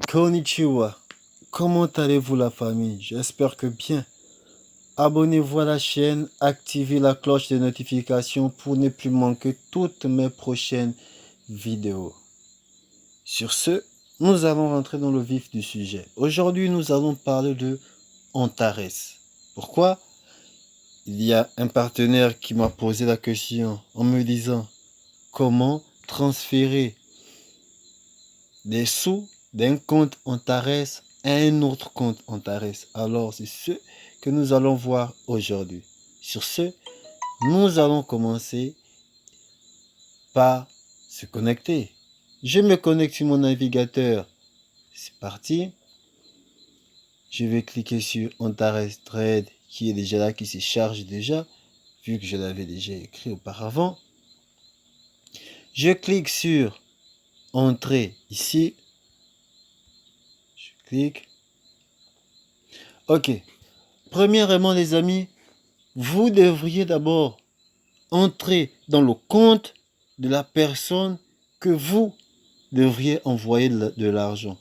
Konnichiwa. Comment allez-vous la famille? J'espère que bien. Abonnez-vous à la chaîne, activez la cloche de notification pour ne plus manquer toutes mes prochaines vidéos. Sur ce, nous allons rentrer dans le vif du sujet. Aujourd'hui, nous allons parler de Antares. Pourquoi? Il y a un partenaire qui m'a posé la question en me disant comment transférer des sous d'un compte Antares à un autre compte Antares. Alors, c'est ce que nous allons voir aujourd'hui. Sur ce, nous allons commencer par se connecter. Je me connecte sur mon navigateur. C'est parti. Je vais cliquer sur Antares Trade qui est déjà là, qui se charge déjà, vu que je l'avais déjà écrit auparavant. Je clique sur Entrer ici. Je clique. Ok. Premièrement, les amis, vous devriez d'abord entrer dans le compte de la personne que vous devriez envoyer de l'argent.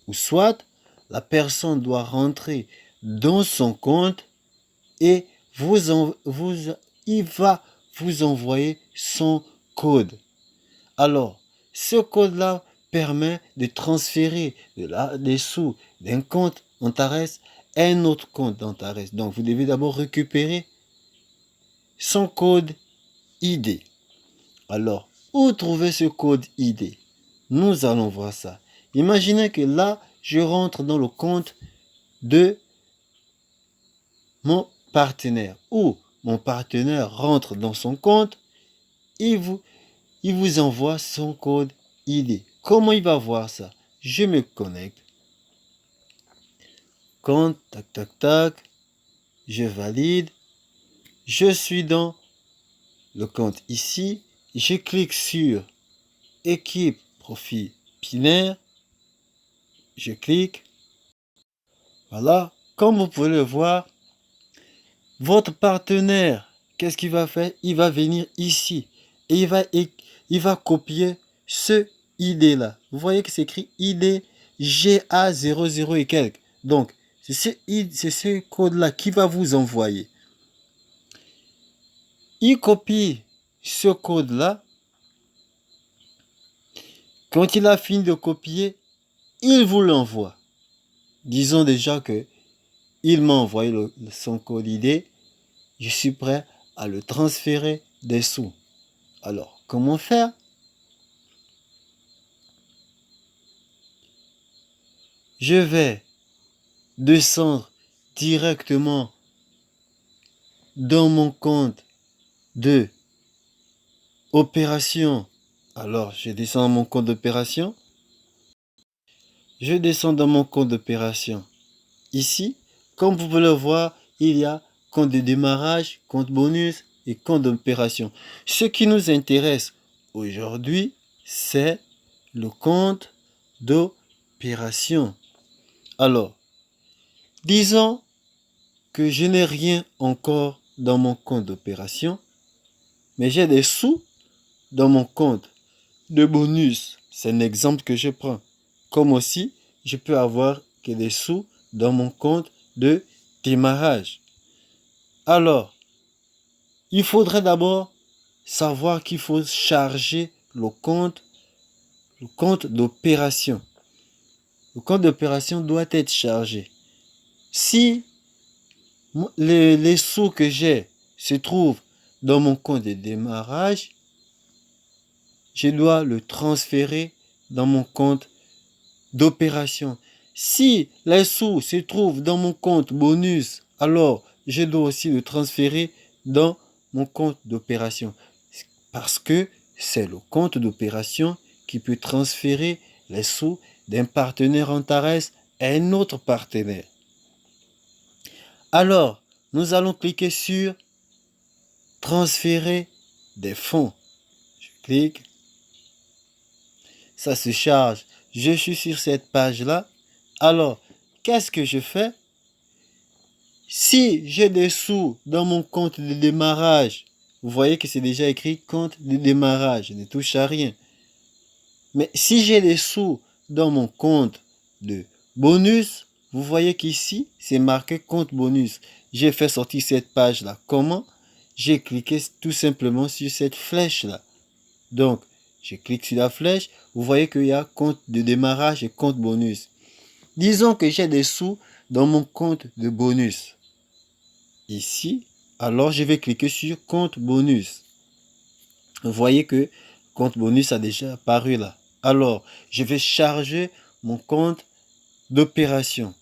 Ou soit, la personne doit rentrer dans son compte et il va vous envoyer son code. Alors, ce code-là permet de transférer des sous d'un compte Antares à un autre compte Antares. Donc, vous devez d'abord récupérer son code ID. Alors, où trouver ce code ID? Nous allons voir ça. Imaginez que là, je rentre dans le compte de mon partenaire. Ou mon partenaire rentre dans son compte, il vous envoie son code ID. Comment il va voir ça? Je me connecte. Compte, tac, tac, tac. Je valide. Je suis dans le compte ici. Je clique sur équipe profil binaire. Je clique. Voilà. Comme vous pouvez le voir, votre partenaire, qu'est-ce qu'il va faire? Il va venir ici et il va copier ce ID là. Vous voyez que c'est écrit ID GA00 et quelques. Donc, c'est ce code là qui va vous envoyer. Il copie ce code là. Quand il a fini de copier, il vous l'envoie. Disons déjà que il m'a envoyé son code ID. Je suis prêt à le transférer des sous. Alors, comment faire? Je vais descendre directement dans mon compte de opération. Alors, je descends dans mon compte d'opération. Je descends dans mon compte d'opération. Ici, comme vous pouvez le voir, il y a compte de démarrage, compte bonus et compte d'opération. Ce qui nous intéresse aujourd'hui, c'est le compte d'opération. Alors, disons que je n'ai rien encore dans mon compte d'opération, mais j'ai des sous dans mon compte de bonus. C'est un exemple que je prends. Comme aussi, je peux avoir que des sous dans mon compte de démarrage. Alors, il faudrait d'abord savoir qu'il faut charger le compte d'opération. Le compte d'opération doit être chargé. Si les sous que j'ai se trouvent dans mon compte de démarrage, je dois le transférer dans mon compte d'opération. Si les sous se trouvent dans mon compte bonus, alors je dois aussi le transférer dans mon compte d'opération. Parce que c'est le compte d'opération qui peut transférer les sous d'un partenaire Antares à un autre partenaire. Alors, nous allons cliquer sur transférer des fonds. Je clique. Ça se charge. Je suis sur cette page-là. Alors, qu'est-ce que je fais? Si j'ai des sous dans mon compte de démarrage, vous voyez que c'est déjà écrit compte de démarrage. Je ne touche à rien. Mais si j'ai des sous dans mon compte de bonus, vous voyez qu'ici, c'est marqué compte bonus. J'ai fait sortir cette page-là. Comment? J'ai cliqué tout simplement sur cette flèche-là. Donc, je clique sur la flèche. Vous voyez qu'il y a compte de démarrage et compte bonus. Disons que j'ai des sous dans mon compte de bonus. Ici, alors je vais cliquer sur compte bonus. Vous voyez que compte bonus a déjà apparu là. Alors, je vais charger mon compte d'opération.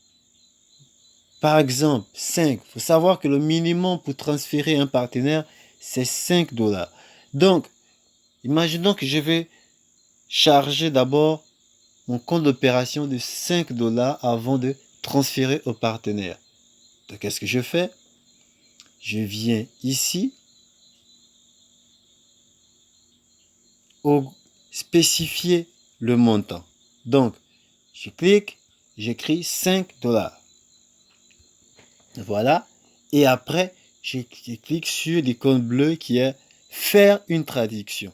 Par exemple, 5. Il faut savoir que le minimum pour transférer un partenaire, c'est 5 $. Donc, imaginons que je vais charger d'abord mon compte d'opération de 5 $ avant de transférer au partenaire. Donc, qu'est-ce que je fais? Je viens ici, spécifier le montant. Donc, je clique, j'écris 5 $. Voilà. Et après, je clique sur l'icône bleue qui est faire une traduction.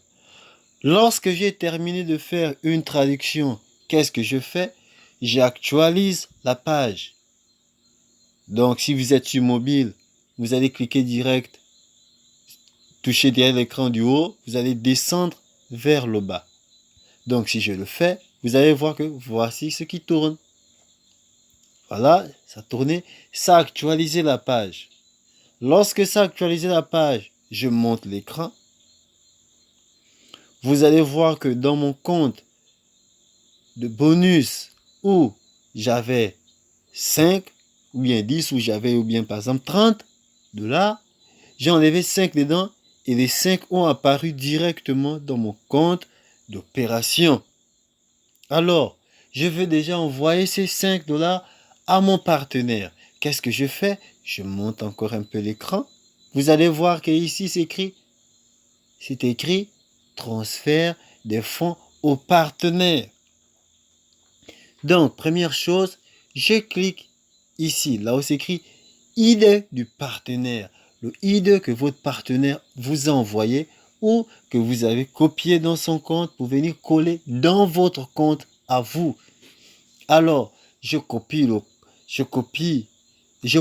Lorsque j'ai terminé de faire une traduction, qu'est-ce que je fais? J'actualise la page. Donc, si vous êtes sur mobile, vous allez cliquer direct, toucher derrière l'écran du haut, vous allez descendre vers le bas. Donc, si je le fais, vous allez voir que voici ce qui tourne. Voilà, ça a tourné, ça a actualisé la page. Lorsque ça a actualisé la page, je monte l'écran. Vous allez voir que dans mon compte de bonus où j'avais 5 ou bien 10 ou j'avais ou bien par exemple 30 $, j'ai enlevé 5 dedans et les 5 ont apparu directement dans mon compte d'opération. Alors, je veux déjà envoyer ces 5 $ à mon partenaire. Qu'est-ce que je fais? Je monte encore un peu l'écran. Vous allez voir qu'ici c'est écrit transfert des fonds au partenaire. Donc, première chose, je clique ici, là où c'est écrit ID du partenaire. Le ID que votre partenaire vous a envoyé ou que vous avez copié dans son compte pour venir coller dans votre compte à vous. Alors, je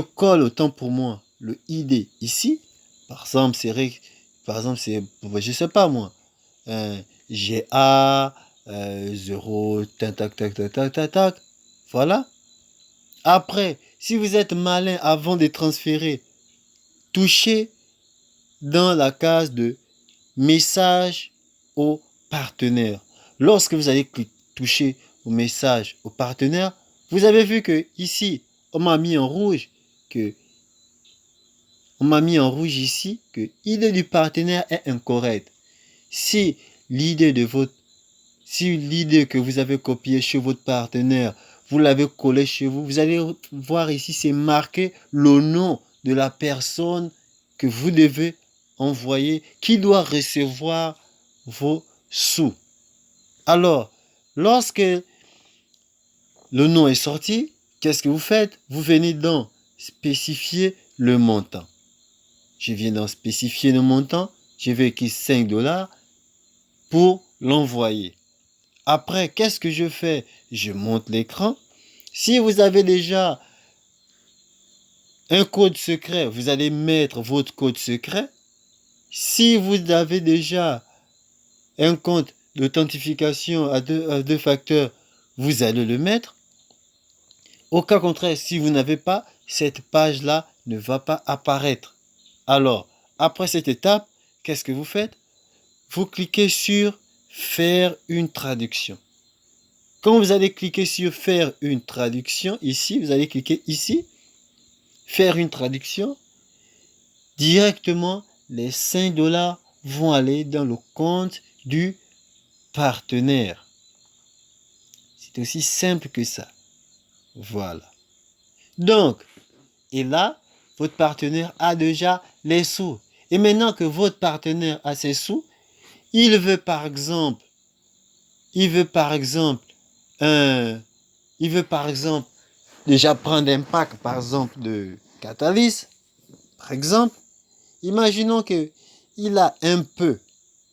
colle autant pour moi le ID ici. Par exemple, c'est, je sais pas moi, GA 0, tac, tac, tac, tac, tac, tac, tac. Voilà. Après, si vous êtes malin avant de transférer, touchez dans la case de message au partenaire. Lorsque vous allez toucher au message au partenaire, vous avez vu que ici, on m'a mis en rouge ici que l'idée du partenaire est incorrecte. Si l'idée que vous avez copié chez votre partenaire, vous l'avez collé chez vous, vous allez voir ici, c'est marqué le nom de la personne que vous devez envoyer, qui doit recevoir vos sous. Alors, lorsque le nom est sorti, qu'est-ce que vous faites? Vous venez dans spécifier le montant. Je viens dans spécifier le montant, je vais écrire 5 $ pour l'envoyer. Après, qu'est-ce que je fais? Je monte l'écran. Si vous avez déjà un code secret, vous allez mettre votre code secret. Si vous avez déjà un compte d'authentification à deux facteurs, vous allez le mettre. Au cas contraire, si vous n'avez pas, cette page-là ne va pas apparaître. Alors, après cette étape, qu'est-ce que vous faites? Vous cliquez sur faire une traduction. Quand vous allez cliquer sur faire une traduction, ici, vous allez cliquer ici, faire une traduction, directement, les 5 $ vont aller dans le compte du partenaire. C'est aussi simple que ça. Voilà. Donc, et là, votre partenaire a déjà les sous. Et maintenant que votre partenaire a ses sous, il veut par exemple déjà prendre un pack par exemple de Catalyst, par exemple. Imaginons que il a un peu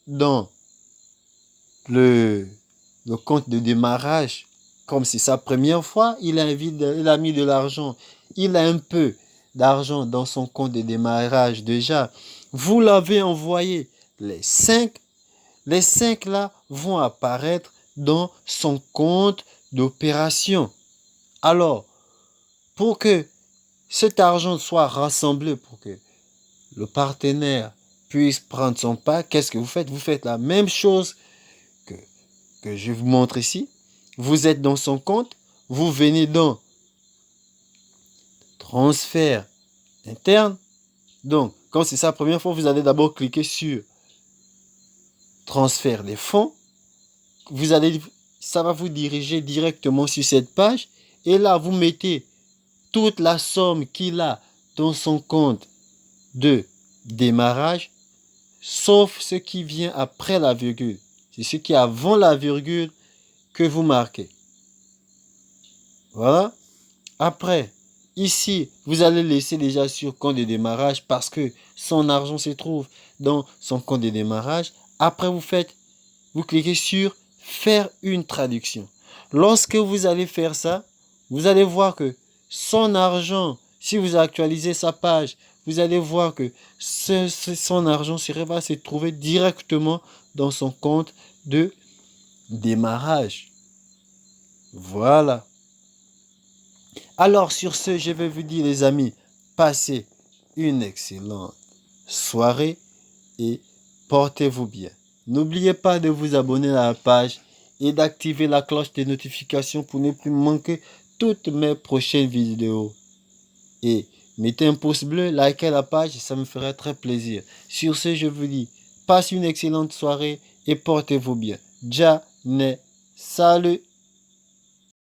dans le compte de démarrage comme c'est sa première fois, il a mis de l'argent. Il a un peu d'argent dans son compte de démarrage déjà. Vous l'avez envoyé. Les 5 là vont apparaître dans son compte d'opération. Alors, pour que cet argent soit rassemblé, pour que le partenaire puisse prendre son pas, qu'est-ce que vous faites? Vous faites la même chose que, que je vous montre ici. Vous êtes dans son compte, vous venez dans transfert interne. Donc, quand c'est sa première fois, vous allez d'abord cliquer sur transfert des fonds. Ça va vous diriger directement sur cette page. Et là, vous mettez toute la somme qu'il a dans son compte de démarrage, sauf ce qui vient après la virgule. C'est ce qui est avant la virgule que vous marquez. Voilà. Après, ici, vous allez laisser déjà sur compte de démarrage parce que son argent se trouve dans son compte de démarrage. Après, vous cliquez sur faire une traduction. Lorsque vous allez faire ça, vous allez voir que son argent, si vous actualisez sa page, vous allez voir que son argent va se trouver directement dans son compte de démarrage. Voilà. Alors sur ce, je vais vous dire les amis, passez une excellente soirée et portez-vous bien. N'oubliez pas de vous abonner à la page et d'activer la cloche des notifications pour ne plus manquer toutes mes prochaines vidéos. Et mettez un pouce bleu, likez la page, ça me ferait très plaisir. Sur ce, je vous dis, passe une excellente soirée et portez-vous bien. Ja, ne, salut.